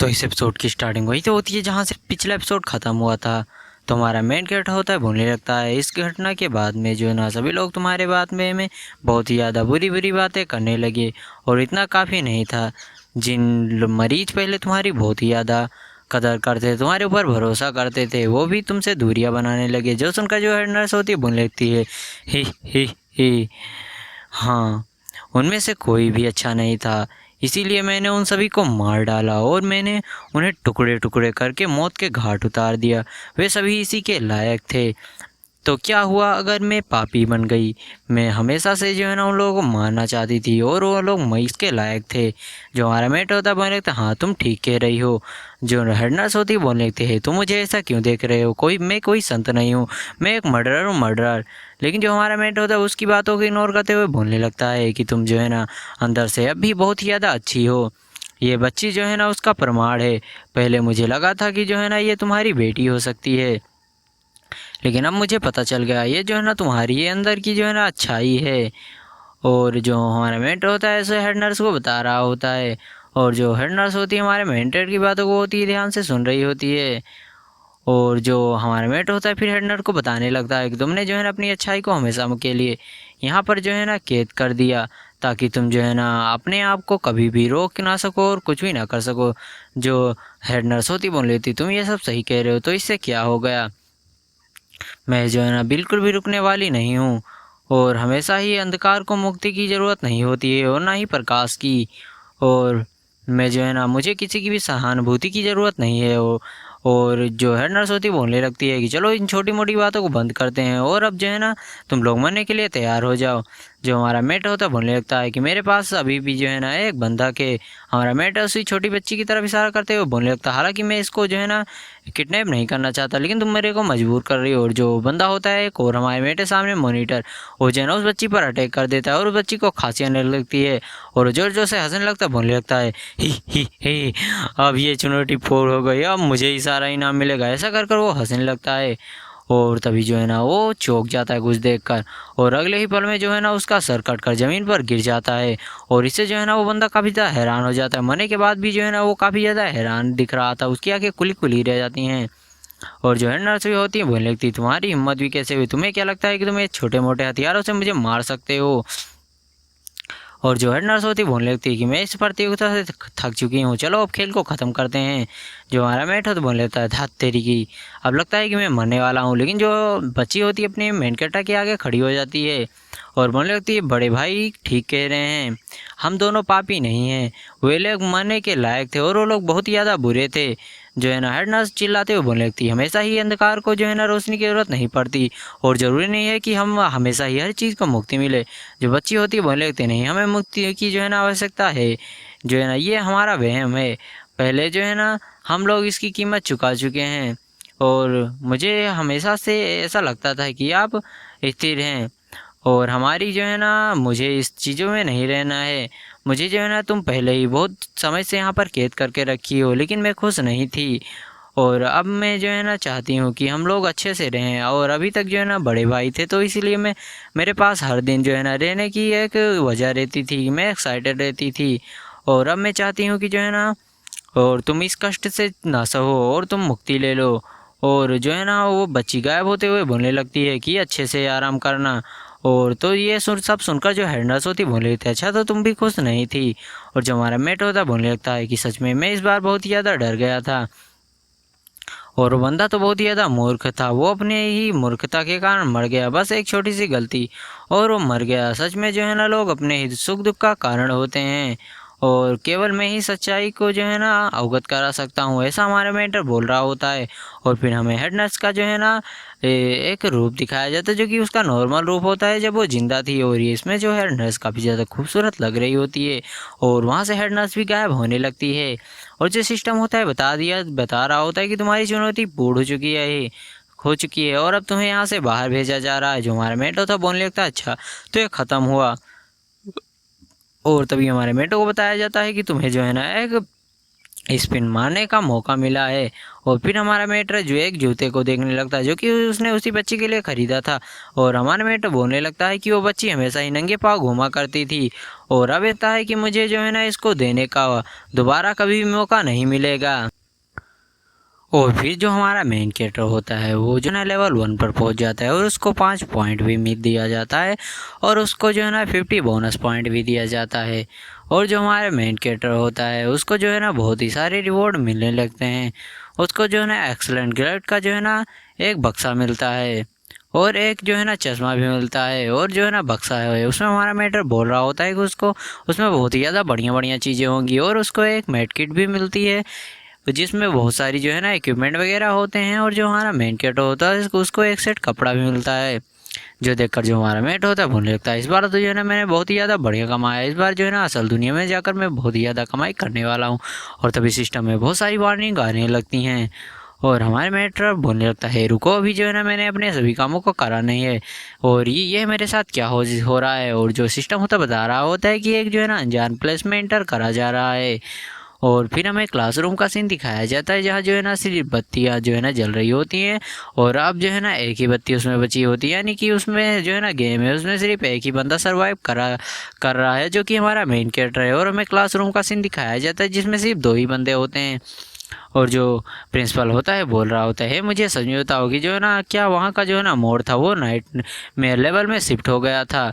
तो इस एपिसोड की स्टार्टिंग वही तो होती है जहाँ से पिछला एपिसोड ख़त्म हुआ था। तो हमारा मेन कैरेक्टर होता है बोलने लगता है। इस घटना के बाद में जो है ना सभी लोग तुम्हारे बात में बहुत ही ज़्यादा बुरी बुरी बातें करने लगे। और इतना काफ़ी नहीं था, जिन मरीज पहले तुम्हारी बहुत ही ज़्यादा कदर करते थे, तुम्हारे ऊपर भरोसा करते थे, वो भी तुमसे दूरियां बनाने लगे। जो सुनकर जो हेड नर्स होती है बोलने लगती है ही ही ही। हाँ, उनमें से कोई भी अच्छा नहीं था, इसीलिए मैंने उन सभी को मार डाला और मैंने उन्हें टुकड़े टुकड़े करके मौत के घाट उतार दिया। वे सभी इसी के लायक थे। तो क्या हुआ अगर मैं पापी बन गई? मैं हमेशा से जो है ना उन लोगों को मारना चाहती थी और वो लोग मईस के लायक थे। जो हमारा मेट होता बोलने लगता, हाँ तुम ठीक कह रही हो। जो हेड नर्स होती बोलने लगती है, तुम मुझे ऐसा क्यों देख रहे हो? मैं कोई संत नहीं हूँ, मैं एक मर्डरर हूँ, मर्डरर। लेकिन जो हमारा मेट होता है उसकी बातों को इग्नोर करते हुए बोलने लगता है कि तुम जो है ना अंदर से अब भी बहुत ही ज़्यादा अच्छी हो। ये बच्ची जो है ना उसका प्रमाण है। पहले मुझे लगा था कि जो है ना ये तुम्हारी बेटी हो सकती है, लेकिन अब मुझे पता चल गया ये जो है ना तुम्हारी अंदर की जो है ना अच्छाई है। और जो हमारा मेंटर होता है ऐसे हेड नर्स को बता रहा होता है। और जो हेड नर्स होती है हमारे मेंटर की बातों को होती है ध्यान से सुन रही होती है। और जो हमारा मेंटर होता है फिर हेड नर्स को बताने लगता है कि तुमने जो है ना अपनी अच्छाई को हमेशा के लिए यहाँ पर जो है ना कैद कर दिया, ताकि तुम जो है ना अपने आप को कभी भी रोक ना सको और कुछ भी ना कर सको। जो हेड नर्स होती बोल लेती, तुम ये सब सही कह रहे हो, तो इससे क्या हो गया? मैं जो है ना बिल्कुल भी रुकने वाली नहीं हूँ। और हमेशा ही अंधकार को मुक्ति की ज़रूरत नहीं होती है और ना ही प्रकाश की। और मैं जो है ना मुझे किसी की भी सहानुभूति की ज़रूरत नहीं है। और जो हेड नर्स होती है बोलने लगती है कि चलो इन छोटी मोटी बातों को बंद करते हैं और अब जो है ना तुम लोग मरने के लिए तैयार हो जाओ। जो हमारा मेट होता है बोलने लगता है कि मेरे पास अभी भी जो है ना एक बंधक है। हमारा मेट उसी छोटी बच्ची की तरफ इशारा करते हुए बोलने लगता है, हालांकि मैं इसको जो है ना किडनैप नहीं करना चाहता, लेकिन तुम मेरे को मजबूर कर रही हो। और जो बंदा होता है एक और हमारे मेटे सामने मॉनिटर, वो जो है ना उस बच्ची पर अटैक कर देता है और उस बच्ची को खांसी आने लगती है। और जोर जोर से हंसने लगता है, बोलने लगता है ही, अब ये चुनौती पूर्ण हो गई, अब मुझे ही सारा इनाम मिलेगा। ऐसा कर कर वो हंसने लगता है। और तभी जो है ना वो चौंक जाता है कुछ देखकर। और अगले ही पल में जो है ना उसका सर कटकर ज़मीन पर गिर जाता है। और इससे जो है ना वो बंदा काफ़ी ज़्यादा हैरान हो जाता है। मरने के बाद भी जो है ना वो काफ़ी ज़्यादा हैरान दिख रहा था, उसकी आंखें खुली खुली रह जाती हैं। और जो है नर्स भी होती है बोलने लगती, तुम्हारी हिम्मत भी कैसे हुई? तुम्हें क्या लगता है कि तुम ये छोटे मोटे हथियारों से मुझे मार सकते हो? और जो हेड नर्स होती है बोलने लगती है कि मैं इस प्रतियोगिता से थक चुकी हूँ, चलो अब खेल को ख़त्म करते हैं। जो हमारा मेट हो तो बोल लेता है, धत तेरी की, अब लगता है कि मैं मरने वाला हूँ। लेकिन जो बच्ची होती है अपने मेन कैरेक्टर के आगे खड़ी हो जाती है और बोलने लगती है, बड़े भाई ठीक कह रहे हैं, हम दोनों पापी नहीं हैं। वे लोग मरने के लायक थे और वो लोग बहुत ही ज़्यादा बुरे थे। जो है ना हेड नर्स चिल्लाते हुए बोलने लगती है, हमेशा ही अंधकार को जो है ना रोशनी की ज़रूरत नहीं पड़ती और ज़रूरी नहीं है कि हम हमेशा ही हर चीज़ को मुक्ति मिले। जो बच्ची होती है बोलने लगती नहीं, हमें मुक्ति की जो है ना आवश्यकता है। जो है ना ये हमारा वहम है, पहले जो है ना हम लोग इसकी कीमत चुका चुके हैं। और मुझे हमेशा से ऐसा लगता था कि आप स्थिर हैं और हमारी जो है ना मुझे इस चीज़ों में नहीं रहना है। मुझे जो है ना तुम पहले ही बहुत समय से यहाँ पर कैद करके रखी हो, लेकिन मैं खुश नहीं थी। और अब मैं जो है ना चाहती हूँ कि हम लोग अच्छे से रहें। और अभी तक जो है ना बड़े भाई थे, तो इसीलिए मेरे पास हर दिन जो है ना रहने की एक वजह रहती थी, मैं एक्साइटेड रहती थी। और अब मैं चाहती हूँ कि जो है ना और तुम इस कष्ट से ना सहो और तुम मुक्ति ले लो। और जो है ना वो बच्ची गायब होते हुए बोलने लगती है कि अच्छे से आराम करना। और तो ये सब सुनकर जो हेड नर्स होती बोलने लगती है, अच्छा तो तुम भी खुश नहीं थी? और जो हमारा मेट होता बोलने लगता है कि सच में मैं इस बार बहुत ही ज़्यादा डर गया था। और वो बंदा तो बहुत ही ज़्यादा मूर्ख था, वो अपने ही मूर्खता के कारण मर गया, बस एक छोटी सी गलती और वो मर गया। सच में जो है ना लोग अपने ही सुख दुख का कारण होते हैं और केवल मैं ही सच्चाई को जो है ना अवगत करा सकता हूँ, ऐसा हमारा मेंटर बोल रहा होता है। और फिर हमें हेड नर्स का जो है ना एक रूप दिखाया जाता है, जो कि उसका नॉर्मल रूप होता है जब वो जिंदा थी। और ये इसमें जो हेड नर्स काफ़ी ज़्यादा खूबसूरत लग रही होती है और वहाँ से हेड नर्स भी गायब होने लगती है। और जो सिस्टम होता है बता रहा होता है कि तुम्हारी चुनौती पूर्ण हो चुकी है और अब तुम्हें यहाँ से बाहर भेजा जा रहा है। जो हमारा मेट होता है बोलने लगता है, अच्छा तो ये ख़त्म हुआ। और तभी हमारे मेटो को बताया जाता है कि तुम्हें जो है ना एक स्पिन मारने का मौका मिला है। और फिर हमारा मेटर जो एक जूते को देखने लगता है जो कि उसने उसी बच्ची के लिए ख़रीदा था। और हमारा मेटर बोलने लगता है कि वो बच्ची हमेशा ही नंगे पाँव घूमा करती थी और अब कहता है कि मुझे जो है ना इसको देने का दोबारा कभी भी मौका नहीं मिलेगा। और फिर जो हमारा मेन कैरेक्टर होता है वो जो है लेवल 1 पर पहुंच जाता है और उसको 5 पॉइंट भी मिल दिया जाता है और उसको जो है ना 50 बोनस पॉइंट भी दिया जाता है। और जो हमारा मेन कैरेक्टर होता है उसको जो है ना बहुत ही सारे रिवॉर्ड मिलने लगते हैं। उसको जो है ना एक्सलेंट ग्रेड का जो है ना एक बक्सा मिलता है और एक जो है ना चश्मा भी मिलता है। और जो है ना बक्सा है उसमें हमारा मेटर बोल रहा होता है कि उसको उसमें बहुत ही ज़्यादा बढ़िया बढ़िया चीज़ें होंगी और उसको एक मेड किट भी मिलती है जिसमें बहुत सारी जो है ना इक्विपमेंट वगैरह होते हैं। और जो हमारा मेन कैट होता है उसको एक सेट कपड़ा भी मिलता है जो देखकर जो हमारा मेट होता है भूलने लगता है इस बार तो जो है ना मैंने बहुत ही ज़्यादा बढ़िया कमाया, इस बार जो है ना असल दुनिया में जाकर मैं बहुत ही ज़्यादा कमाई करने वाला हूँ। और तभी सिस्टम में बहुत सारी वार्निंग आने लगती हैं और हमारे मेटर बोलने लगता है रुको अभी जो है ना मैंने अपने सभी कामों को करा नहीं है और ये मेरे साथ क्या हो रहा है। और जो सिस्टम होता बता रहा होता है कि एक जो है ना अनजान प्लेस में एंटर करा जा रहा है। और फिर हमें क्लासरूम का सीन दिखाया जाता है जहाँ जो है ना सिर्फ बत्तियाँ जो है ना जल रही होती हैं और अब जो है ना एक ही बत्ती उसमें बची होती है, यानी कि उसमें जो है ना गेम है उसमें सिर्फ एक ही बंदा सर्वाइव कर रहा है जो कि हमारा मेन कैरेक्टर है। और हमें क्लासरूम का सीन दिखाया जाता है जिसमें सिर्फ 2 ही बंदे होते हैं और जो प्रिंसिपल होता है बोल रहा होता है मुझे समझ बताओ कि जो है ना क्या वहाँ का जो है ना मोड था वो नाइट में लेवल में शिफ्ट हो गया था।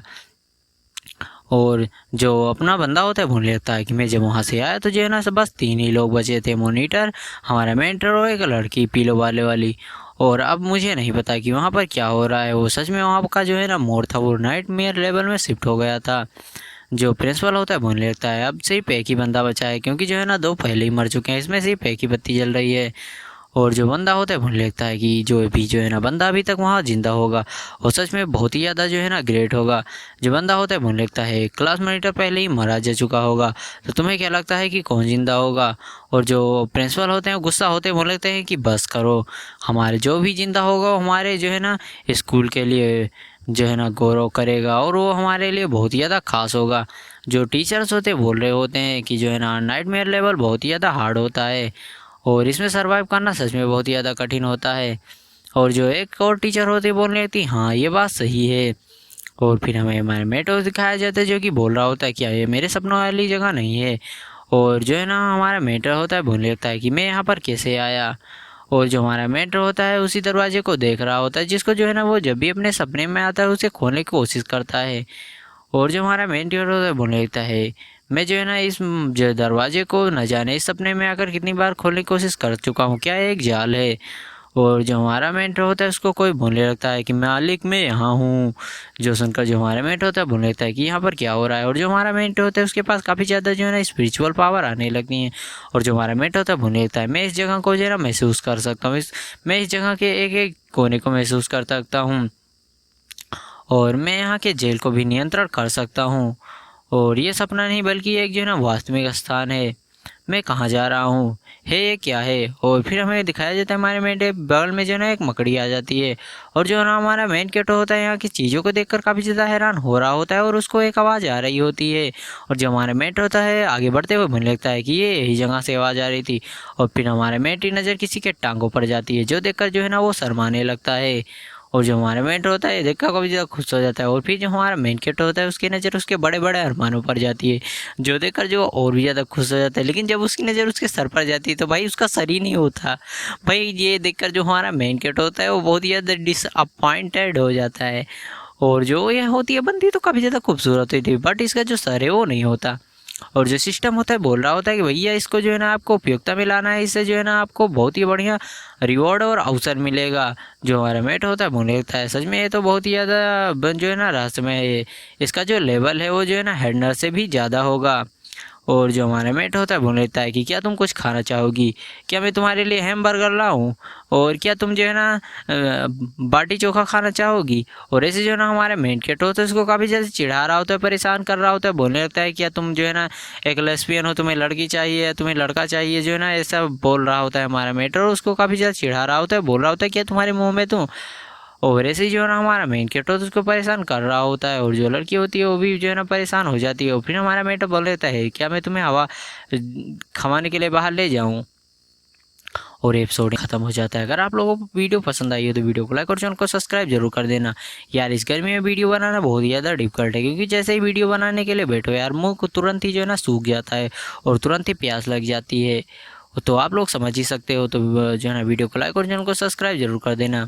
और जो अपना बंदा होता है भूल लेता है कि मैं जब वहाँ से आया तो जो है ना सब बस 3 ही लोग बचे थे, मॉनिटर, हमारा मेंटर और एक लड़की पीलो वाले वाली। और अब मुझे नहीं पता कि वहाँ पर क्या हो रहा है, वो सच में वहाँ का जो है ना मोड था वो नाइट मेयर लेवल में शिफ्ट हो गया था। जो प्रिंसिपल होता है भूल लेता है अब सिर्फ एक ही बंदा बचा है क्योंकि जो है ना 2 पहले ही मर चुके हैं, इसमें सिर्फ एक ही बत्ती जल रही है। और जो बंदा होता है भूल लगता है कि जो भी जो है ना बंदा अभी तक वहाँ जिंदा होगा और सच में बहुत ही ज़्यादा जो है ना ग्रेट होगा। जो बंदा होता है भूल लगता है क्लास मॉनिटर पहले ही मारा जा चुका होगा, तो तुम्हें क्या लगता है कि कौन जिंदा होगा। और जो प्रिंसिपल होते हैं गुस्सा होते हैं बोल लगते हैं कि बस करो, हमारे जो भी जिंदा होगा वो हमारे जो है ना स्कूल के लिए जो है ना गौरव करेगा और वो हमारे लिए बहुत ही ज़्यादा खास होगा। जो टीचर्स होते हैं बोल रहे होते हैं कि जो है ना नाइटमेयर लेवल बहुत ही ज़्यादा हार्ड होता है और इसमें सर्वाइव करना सच में बहुत ही ज़्यादा कठिन होता है। और जो एक और टीचर होती बोल रही थी हाँ ये बात सही है। और फिर हमें हमारे मेटो दिखाया जाता है जो कि बोल रहा होता है क्या ये मेरे सपनों वाली जगह नहीं है। और जो है ना हमारा मेटर होता है बोल लेता है कि मैं यहाँ पर कैसे आया। और जो हमारा मेटर होता है उसी दरवाजे को देख रहा होता है जिसको जो है ना वो जब भी अपने सपने में आता है उसे खोलने की कोशिश करता है। और जो हमारा मेन टीचर होता है बोलने लगता है मैं जो है ना इस जो दरवाजे को न जाने इस सपने में आकर कितनी बार खोलने की कोशिश कर चुका हूँ, क्या एक जाल है। और जो हमारा मेंटर होता है उसको कोई बोलने लगता है कि मालिक मैं यहाँ हूँ। जो सुनकर जो हमारा मेंटर होता है बोलने लगता है कि यहाँ पर क्या हो रहा है। और जो हमारा मेंटर होता है उसके पास काफ़ी ज़्यादा जो है ना स्पिरिचुअल पावर आने लगती हैं। और जो हमारा मेंटर होता है बोलने लगता है मैं इस जगह को जो है ना महसूस कर सकता हूँ, मैं इस जगह के एक एक कोने को महसूस कर सकता हूँ और मैं यहाँ के जेल को भी नियंत्रण कर सकता हूँ। और ये सपना नहीं बल्कि एक जो है ना वास्तविक स्थान है, मैं कहाँ जा रहा हूँ, है ये क्या है। और फिर हमें दिखाया जाता है हमारे मेन बगल में जो है ना एक मकड़ी आ जाती है और जो है ना हमारा मेन कैट होता है यहाँ की चीज़ों को देखकर काफ़ी ज़्यादा हैरान हो रहा होता है और उसको एक आवाज़ आ रही होती है। और जो हमारा मेट होता है आगे बढ़ते हुए मुझे लगता है कि ये यही जगह से आवाज़ आ रही थी। और फिर हमारे मेट की नज़र किसी के टांगों पर जाती है जो देखकर जो है ना वो शर्माने लगता है। और जो हमारा मेंट होता है देखकर कभी ज़्यादा खुश हो जाता है। और फिर जो हमारा मेन कैट होता है उसकी नज़र उसके बड़े बड़े अरमानों पर जाती है जो देखकर जो और भी ज़्यादा खुश हो जाता है। लेकिन जब उसकी नज़र उसके सर पर जाती है तो भाई उसका सर ही नहीं होता। भाई ये देखकर जो हमारा मेन कैट होता है वो बहुत ही ज़्यादा डिसअपॉइंटेड हो जाता है। और जो ये होती है बंदी तो काफ़ी ज़्यादा खूबसूरत होती है बट इसका जो सर है वो नहीं होता। और जो सिस्टम होता है बोल रहा होता है कि भैया इसको जो है ना आपको उपयोगिता में लाना है, इससे जो है ना आपको बहुत ही बढ़िया रिवॉर्ड और अवसर मिलेगा। जो हमारा मेट होता है बोलने लगता है सच में ये तो बहुत ही ज़्यादा जो है ना रहस्यमय है, इसका जो लेवल है वो जो है ना हेडनर से भी ज़्यादा होगा। और जो हमारा मेट होता है बोल लेता है कि क्या तुम कुछ खाना चाहोगी, क्या मैं तुम्हारे लिए हैमबर्गर लाऊं, और क्या तुम जो है ना बाटी चोखा खाना चाहोगी। और ऐसे जो है ना हमारे मेन कैट होता है उसको काफ़ी ज़्यादा चिढ़ा रहा होता है, परेशान कर रहा होता है, बोलने लगता है क्या तुम जो है ना एक लेस्बियन हो, तुम्हें लड़की चाहिए, तुम्हें लड़का चाहिए, जो है ना ऐसा बोल रहा होता है हमारा मेट। और उसको काफ़ी ज़्यादा चिढ़ा रहा होता है, बोल रहा होता है क्या तुम्हारे मुँह में तुम और ऐसे ही जो है ना हमारा मेन कैरेक्टर होता है उसको परेशान कर रहा होता है, और जो लड़की होती है वो भी जो है ना परेशान हो जाती है। और फिर हमारा मेन बोल देता है क्या मैं तुम्हें हवा खवाने के लिए बाहर ले जाऊँ, और एपिसोड खत्म हो जाता है। अगर आप लोगों को वीडियो पसंद आई हो तो वीडियो को लाइक और चैनल को सब्सक्राइब जरूर कर देना। यार इस गर्मी में वीडियो बनाना बहुत ही ज़्यादा डिफिकल्ट है, क्योंकि जैसे ही वीडियो बनाने के लिए बैठो यार मुंह को तुरंत ही जो है ना सूख जाता है और तुरंत ही प्यास लग जाती है। तो आप लोग समझ ही सकते हो। तो जो है ना वीडियो को लाइक और चैनल को सब्सक्राइब जरूर कर देना।